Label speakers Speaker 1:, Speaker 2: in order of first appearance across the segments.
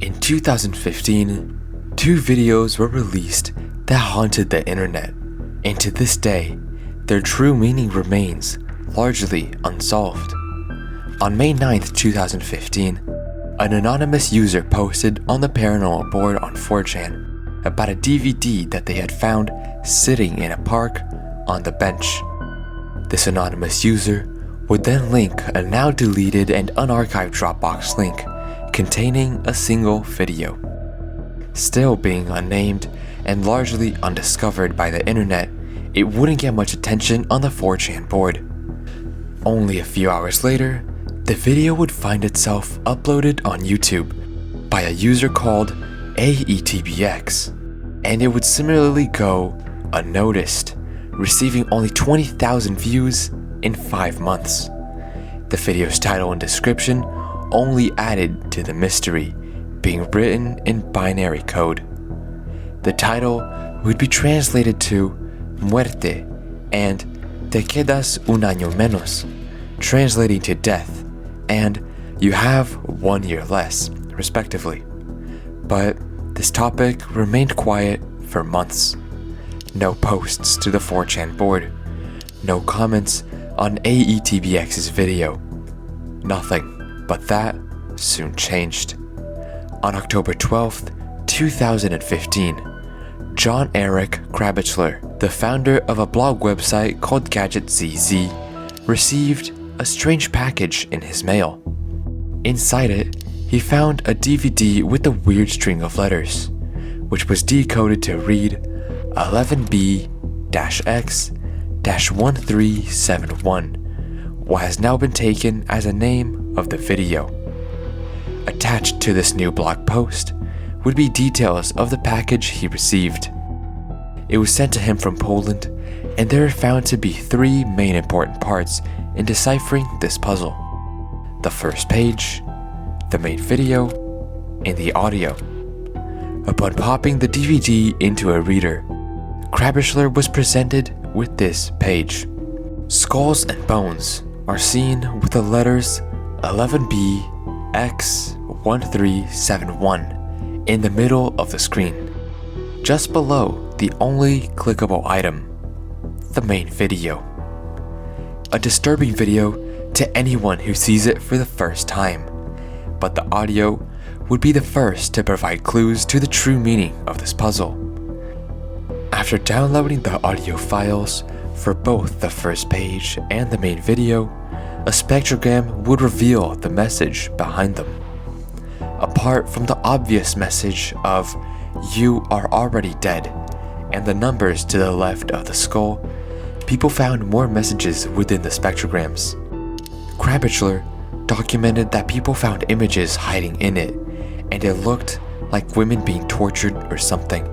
Speaker 1: In 2015, two videos were released that haunted the internet, and to this day, their true meaning remains largely unsolved. On May 9th, 2015, an anonymous user posted on the paranormal board on 4chan about a DVD that they had found sitting in a park on the bench. This anonymous user would then link a now deleted and unarchived Dropbox link containing a single video. Still being unnamed and largely undiscovered by the internet, it wouldn't get much attention on the 4chan board. Only a few hours later, the video would find itself uploaded on YouTube by a user called AETBX, and it would similarly go unnoticed, receiving only 20,000 views in 5 months. The video's title and description only added to the mystery, being written in binary code. The title would be translated to Muerte and Te quedas un año menos, translating to death and you have 1 year less, respectively. But this topic remained quiet for months. No posts to the 4chan board, no comments on AETBX's video. Nothing, but that soon changed. On October 12th, 2015, John Eric Krabichler, the founder of a blog website called GadgetZZ, received a strange package in his mail. Inside it, he found a DVD with a weird string of letters, which was decoded to read 11B-X-1371, what has now been taken as a name of the video. Attached to this new blog post would be details of the package he received. It was sent to him from Poland, and there are found to be 3 main important parts in deciphering this puzzle: the first page, the main video, and the audio. Upon popping the DVD into a reader, Krabichler was presented with this page. Skulls and bones are seen with the letters 11B-X-1371 in the middle of the screen, just below the only clickable item, the main video. A disturbing video to anyone who sees it for the first time, but the audio would be the first to provide clues to the true meaning of this puzzle. After downloading the audio files for both the first page and the main video, a spectrogram would reveal the message behind them. Apart from the obvious message of "You are already dead" and the numbers to the left of the skull, people found more messages within the spectrograms. Krabichler documented that people found images hiding in it, and it looked like women being tortured or something.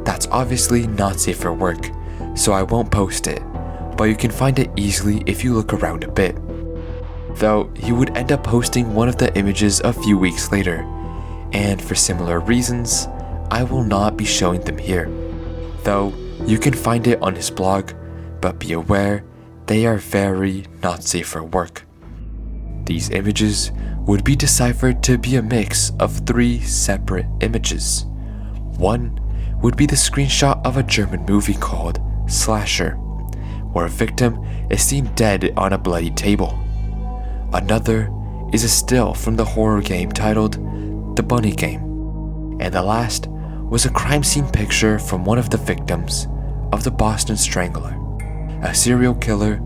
Speaker 1: That's obviously not safe for work, so I won't post it, but you can find it easily if you look around a bit. Though he would end up posting one of the images a few weeks later, and for similar reasons, I will not be showing them here. Though you can find it on his blog, but be aware they are very not safe for work. These images would be deciphered to be a mix of 3 separate images. One would be the screenshot of a German movie called Slasher, where a victim is seen dead on a bloody table. Another is a still from the horror game titled The Bunny Game. And the last was a crime scene picture from one of the victims of the Boston Strangler, a serial killer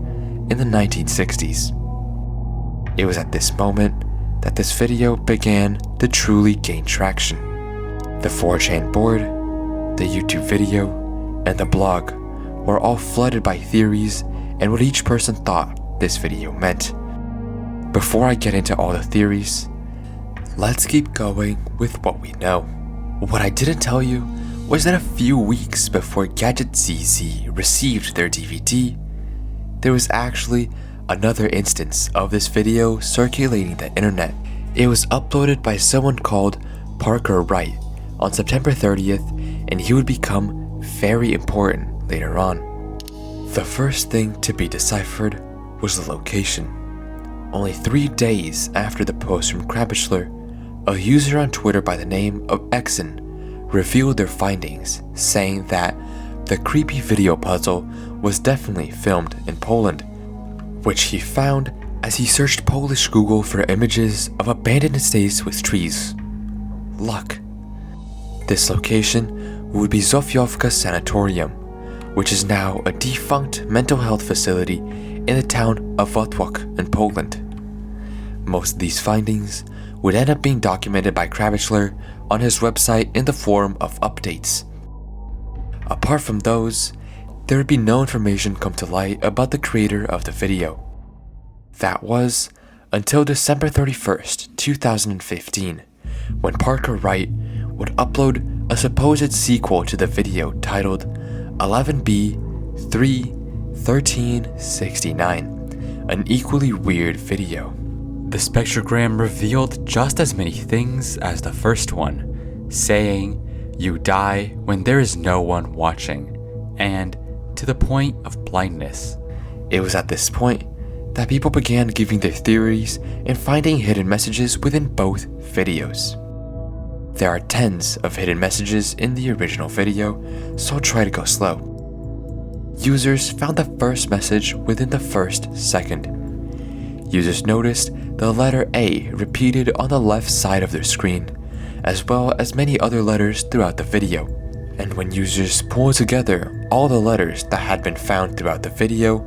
Speaker 1: in the 1960s. It was at this moment that this video began to truly gain traction. The 4chan board, the YouTube video, and the blog were all flooded by theories and what each person thought this video meant. Before I get into all the theories, let's keep going with what we know. What I didn't tell you was that a few weeks before GadgetZZ received their DVD, there was actually another instance of this video circulating the internet. It was uploaded by someone called Warner Wright on September 30th, and he would become very important later on. The first thing to be deciphered was the location. Only 3 days after the post from Krabichler, a user on Twitter by the name of Exen revealed their findings, saying that the creepy video puzzle was definitely filmed in Poland, which he found as he searched Polish Google for images of abandoned estates with trees. Luck. This location would be Zofiówka Sanatorium, which is now a defunct mental health facility in the town of Wrocław in Poland. Most of these findings would end up being documented by Krabichler on his website in the form of updates. Apart from those, there would be no information come to light about the creator of the video. That was until December 31st, 2015, when Warner Wright would upload a supposed sequel to the video titled 11B-X-1371, an equally weird video. The spectrogram revealed just as many things as the first one, saying, "You die when there is no one watching," and to the point of blindness. It was at this point that people began giving their theories and finding hidden messages within both videos. There are tens of hidden messages in the original video, so I'll try to go slow. Users found the first message within the first second. Users noticed the letter A repeated on the left side of their screen, as well as many other letters throughout the video. And when users pulled together all the letters that had been found throughout the video,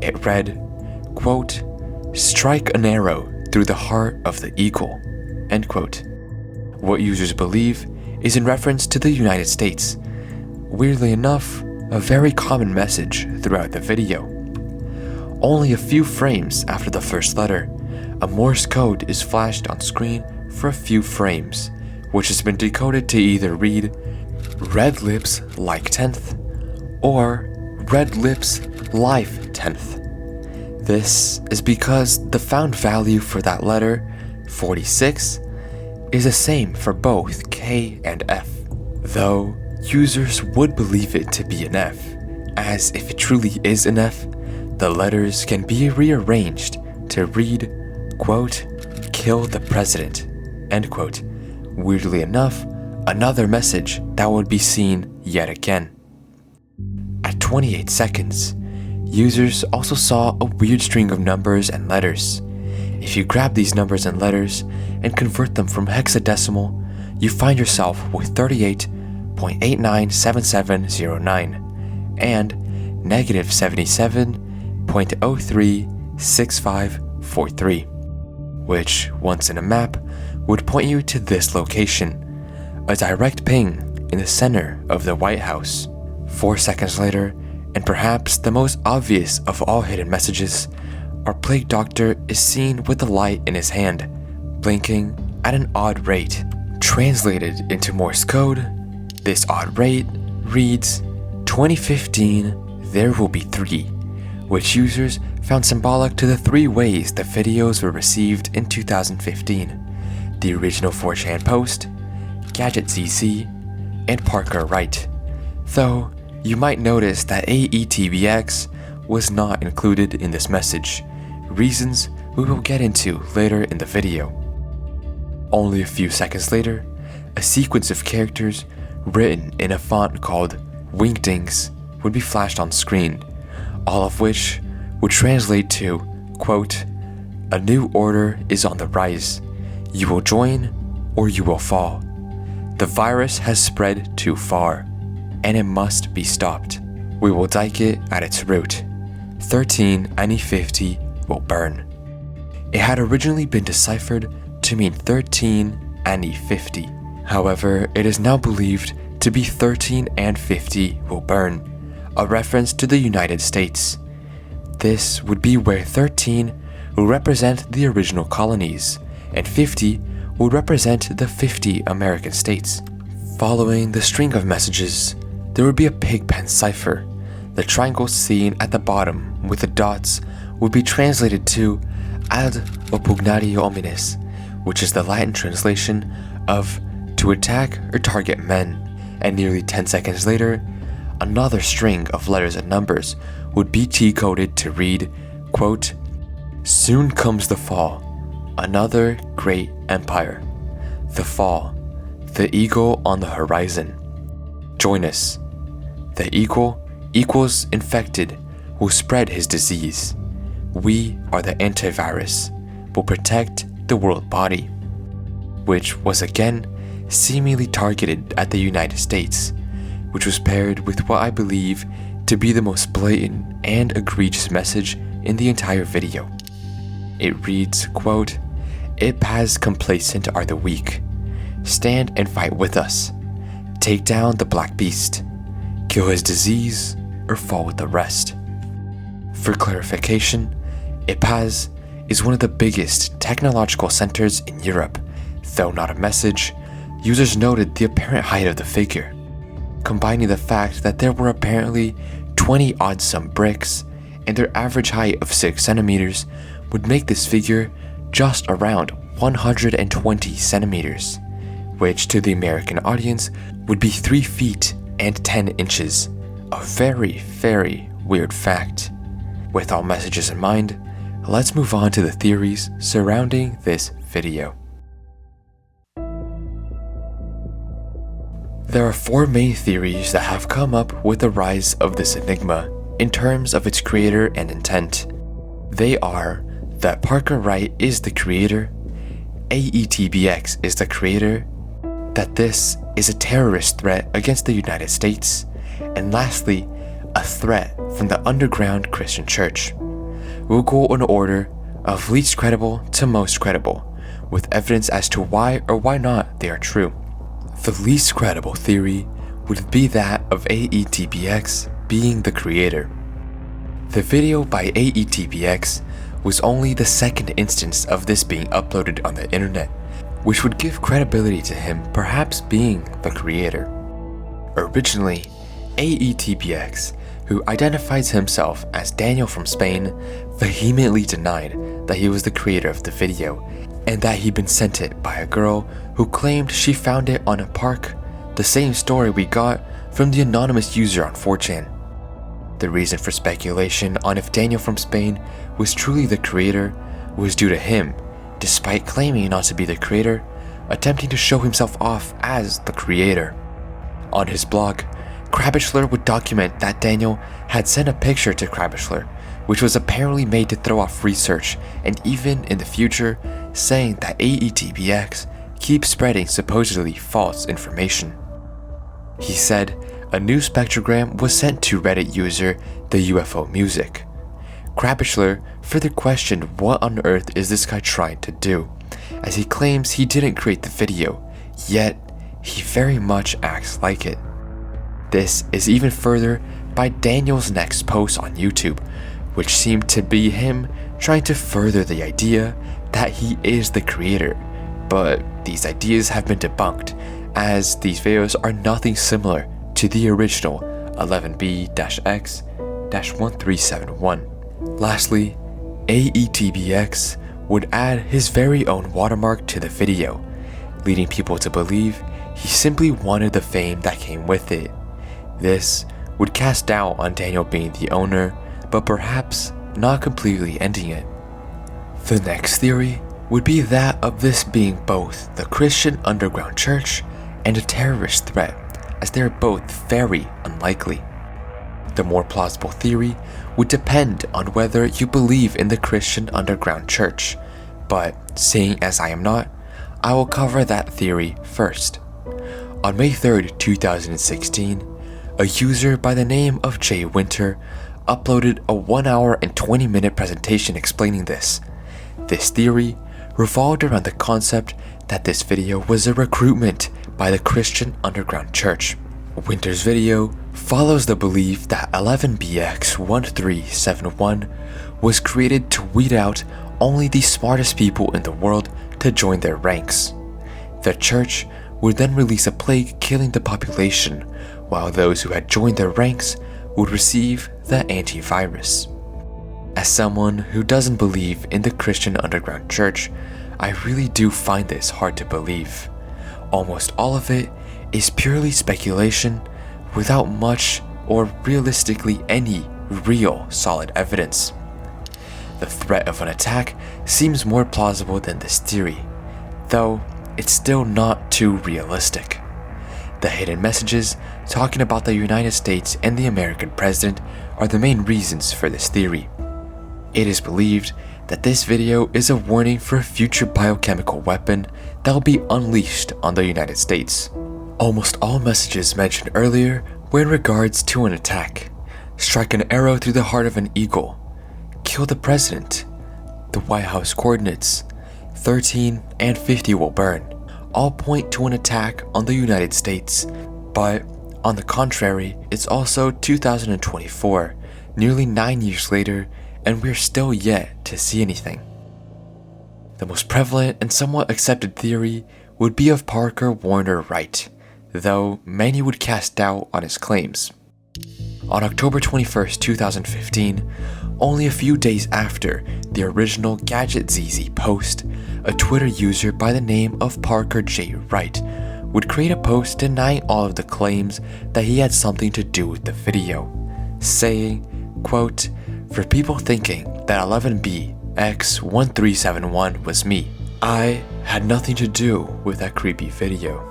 Speaker 1: it read, quote, "Strike an arrow through the heart of the eagle," end quote. What users believe is in reference to the United States. Weirdly enough, a very common message throughout the video. Only a few frames after the first letter, a Morse code is flashed on screen for a few frames, which has been decoded to either read "Red lips like 10th" or "Red lips life 10th." This is because the found value for that letter, 46, is the same for both K and F, though users would believe it to be an F, as if it truly is an F, the letters can be rearranged to read, quote, "Kill the president," end quote. Weirdly enough, another message that would be seen yet again. At 28 seconds, users also saw a weird string of numbers and letters. If you grab these numbers and letters and convert them from hexadecimal, you find yourself with 38.897709 and negative 77.036543, which, once in a map, would point you to this location, a direct ping in the center of the White House. 4 seconds later, and perhaps the most obvious of all hidden messages, our plague doctor is seen with the light in his hand, blinking at an odd rate. Translated into Morse code, this odd rate reads 2015 there will be 3, which users found symbolic to the 3 ways the videos were received in 2015, the original 4chan post, Gadget ZC, and Warner Wright. Though, you might notice that AETBX was not included in this message, reasons we will get into later in the video. Only a few seconds later, a sequence of characters written in a font called Wingdings would be flashed on screen, all of which would translate to, quote, "A new order is on the rise. You will join or you will fall. The virus has spread too far, and it must be stopped. We will dike it at its root. 13 and E50 will burn." It had originally been deciphered to mean 13 and E50. However, it is now believed to be 13 and 50 will burn, a reference to the United States. This would be where 13 will represent the original colonies, and 50 would represent the 50 American states. Following the string of messages, there would be a pigpen cipher. The triangle seen at the bottom with the dots would be translated to ad oppugnatio homines, which is the Latin translation of to attack or target men, and nearly 10 seconds later, another string of letters and numbers would be decoded to read, quote, "Soon comes the fall, another great empire. The fall, the eagle on the horizon. Join us. The eagle equals infected will spread his disease. We are the antivirus, will protect the world body, which was again seemingly targeted at the United States, which was paired with what I believe to be the most blatant and egregious message in the entire video. It reads, quote, "IPAS complacent are the weak. Stand and fight with us. Take down the black beast. Kill his disease or fall with the rest." For clarification, IPAS is one of the biggest technological centers in Europe. Though not a message, users noted the apparent height of the figure, combining the fact that there were apparently 20 odd some bricks and their average height of 6 centimeters would make this figure just around 120 centimeters, which to the American audience would be 3 feet and 10 inches. A very, very weird fact. With all messages in mind, let's move on to the theories surrounding this video. There are 4 main theories that have come up with the rise of this enigma in terms of its creator and intent. They are that Warner Wright is the creator, AETBX is the creator, that this is a terrorist threat against the United States, and lastly, a threat from the underground Christian church. We'll go in order of least credible to most credible, with evidence as to why or why not they are true. The least credible theory would be that of AETBX being the creator. The video by AETBX was only the second instance of this being uploaded on the internet, which would give credibility to him perhaps being the creator. Originally, AETBX, who identifies himself as Daniel from Spain, vehemently denied that he was the creator of the video and that he'd been sent it by a girl who claimed she found it on a park, the same story we got from the anonymous user on 4chan. The reason for speculation on if Daniel from Spain was truly the creator was due to him, despite claiming not to be the creator, attempting to show himself off as the creator. On his blog, Crabishler would document that Daniel had sent a picture to Crabishler, which was apparently made to throw off research, and even in the future, saying that AETBX keeps spreading supposedly false information. He said a new spectrogram was sent to Reddit user the UFO Music. Crabishler further questioned what on earth is this guy trying to do, as he claims he didn't create the video, yet he very much acts like it. This is even further by Daniel's next post on YouTube, which seemed to be him trying to further the idea that he is the creator, but these ideas have been debunked, as these videos are nothing similar to the original 11B-X-1371. Lastly, AETBX would add his very own watermark to the video, leading people to believe he simply wanted the fame that came with it. This would cast doubt on Daniel being the owner, but perhaps not completely ending it. The next theory would be that of this being both the Christian underground church and a terrorist threat, as they are both very unlikely. The more plausible theory would depend on whether you believe in the Christian underground church, but seeing as I am not, I will cover that theory first. On May 3rd, 2016, a user by the name of Jay Winter uploaded a 1 hour and 20-minute presentation explaining this. This theory revolved around the concept that this video was a recruitment by the Christian underground church. Winter's video follows the belief that 11B-X-1371 was created to weed out only the smartest people in the world to join their ranks. The church would then release a plague killing the population, while those who had joined their ranks would receive the antivirus. As someone who doesn't believe in the Christian underground church, I really do find this hard to believe. Almost all of it is purely speculation without much or realistically any real solid evidence. The threat of an attack seems more plausible than this theory, though it's still not too realistic. The hidden messages talking about the United States and the American president are the main reasons for this theory. It is believed that this video is a warning for a future biochemical weapon that will be unleashed on the United States. Almost all messages mentioned earlier were in regards to an attack. Strike an arrow through the heart of an eagle. Kill the president. The White House coordinates. 13 and 50 will burn. All point to an attack on the United States. But on the contrary, it's also 2024, nearly 9 years later, and we're still yet to see anything. The most prevalent and somewhat accepted theory would be of Parker Warner Wright, though many would cast doubt on his claims. On October 21st, 2015, only a few days after the original Gadget ZZ post, a Twitter user by the name of Parker J. Wright would create a post denying all of the claims that he had something to do with the video, saying, quote, "For people thinking that 11B-X-1371 was me, I had nothing to do with that creepy video."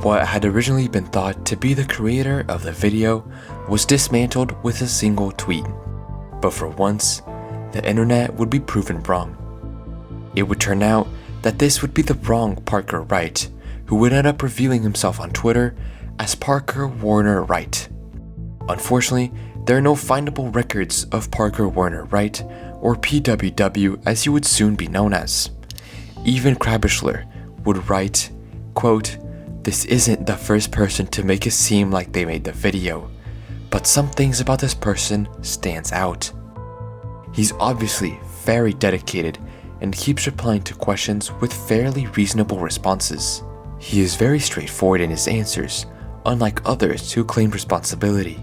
Speaker 1: What had originally been thought to be the creator of the video was dismantled with a single tweet. But for once, the internet would be proven wrong. It would turn out that this would be the wrong Parker Wright, who would end up revealing himself on Twitter as Parker Warner Wright. Unfortunately, there are no findable records of Parker Warner Wright, or PWW as he would soon be known as. Even Krabishler would write, quote, "This isn't the first person to make it seem like they made the video, but some things about this person stands out. He's obviously very dedicated and keeps replying to questions with fairly reasonable responses. He is very straightforward in his answers, unlike others who claimed responsibility."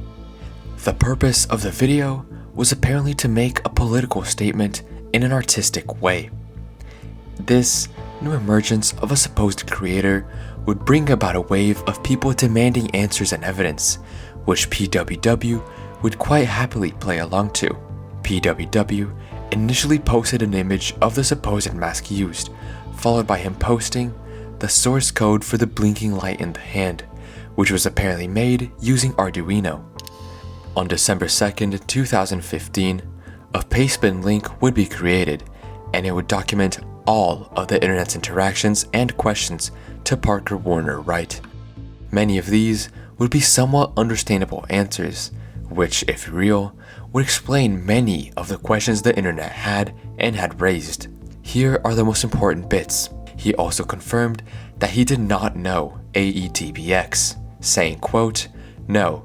Speaker 1: The purpose of the video was apparently to make a political statement in an artistic way. This new emergence of a supposed creator would bring about a wave of people demanding answers and evidence, which PWW would quite happily play along to. PWW initially posted an image of the supposed mask used, followed by him posting the source code for the blinking light in the hand, which was apparently made using Arduino. On December 2nd, 2015, a pastebin link would be created, and it would document all of the internet's interactions and questions to Parker Warner Wright. Many of these would be somewhat understandable answers, which, if real, would explain many of the questions the internet had and had raised. Here are the most important bits. He also confirmed that he did not know AETBX, saying, quote, "No,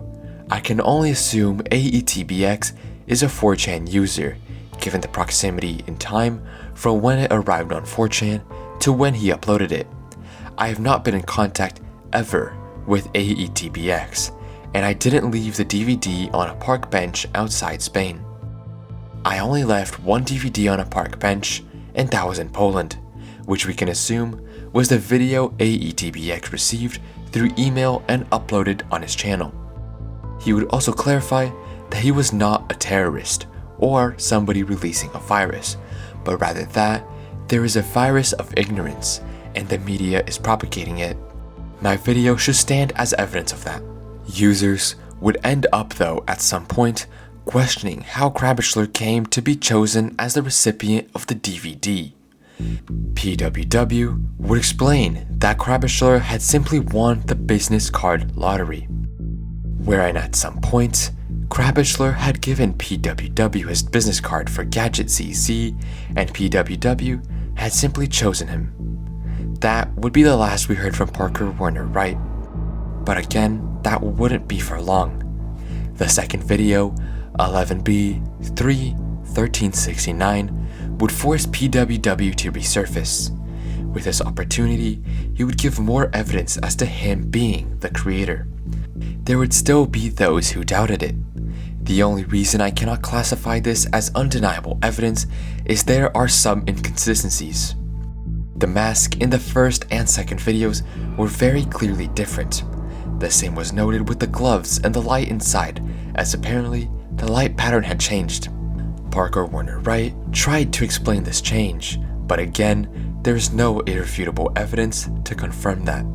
Speaker 1: I can only assume AETBX is a 4chan user, given the proximity in time from when it arrived on 4chan to when he uploaded it. I have not been in contact ever with AETBX, and I didn't leave the DVD on a park bench outside Spain. I only left one DVD on a park bench, and that was in Poland, which we can assume was the video AETBX received through email and uploaded on his channel." He would also clarify that he was not a terrorist or somebody releasing a virus, but rather that there is a virus of ignorance and the media is propagating it. My video should stand as evidence of that. Users would end up though at some point questioning how Krabishler came to be chosen as the recipient of the DVD. PWW would explain that Krabishler had simply won the business card lottery, wherein at some point, Krabishler had given PWW his business card for Gadget ZZ, and PWW had simply chosen him. That would be the last we heard from Parker Warner Wright. But again, that wouldn't be for long. The second video, 11B-X-1371, would force PWW to resurface. With this opportunity, he would give more evidence as to him being the creator. There would still be those who doubted it. The only reason I cannot classify this as undeniable evidence is there are some inconsistencies. The mask in the first and second videos were very clearly different. The same was noted with the gloves and the light inside, as apparently the light pattern had changed. Parker Warner Wright tried to explain this change, but again, there is no irrefutable evidence to confirm that.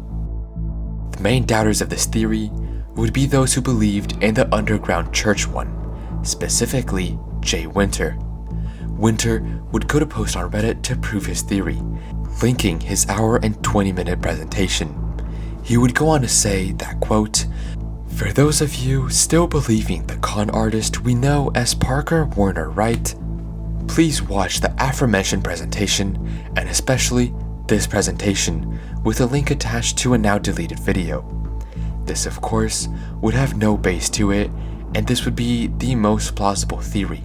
Speaker 1: The main doubters of this theory would be those who believed in the underground church one, specifically Jay Winter. Winter would go to post on Reddit to prove his theory, linking his hour and 20-minute presentation. He would go on to say that, quote, "For those of you still believing the con artist we know as Parker Warner Wright, please watch the aforementioned presentation, and especially this presentation, with a link attached to a now deleted video. This, of course, would have no base to it, and this would be the most plausible theory.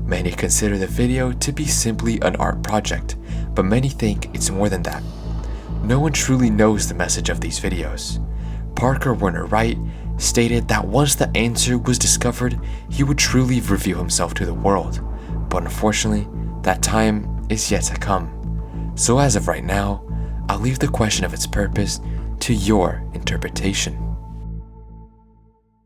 Speaker 1: Many consider the video to be simply an art project, but many think it's more than that. No one truly knows the message of these videos. Parker Warner Wright stated that once the answer was discovered, he would truly reveal himself to the world, but unfortunately, that time is yet to come. So as of right now, I'll leave the question of its purpose to your interpretation."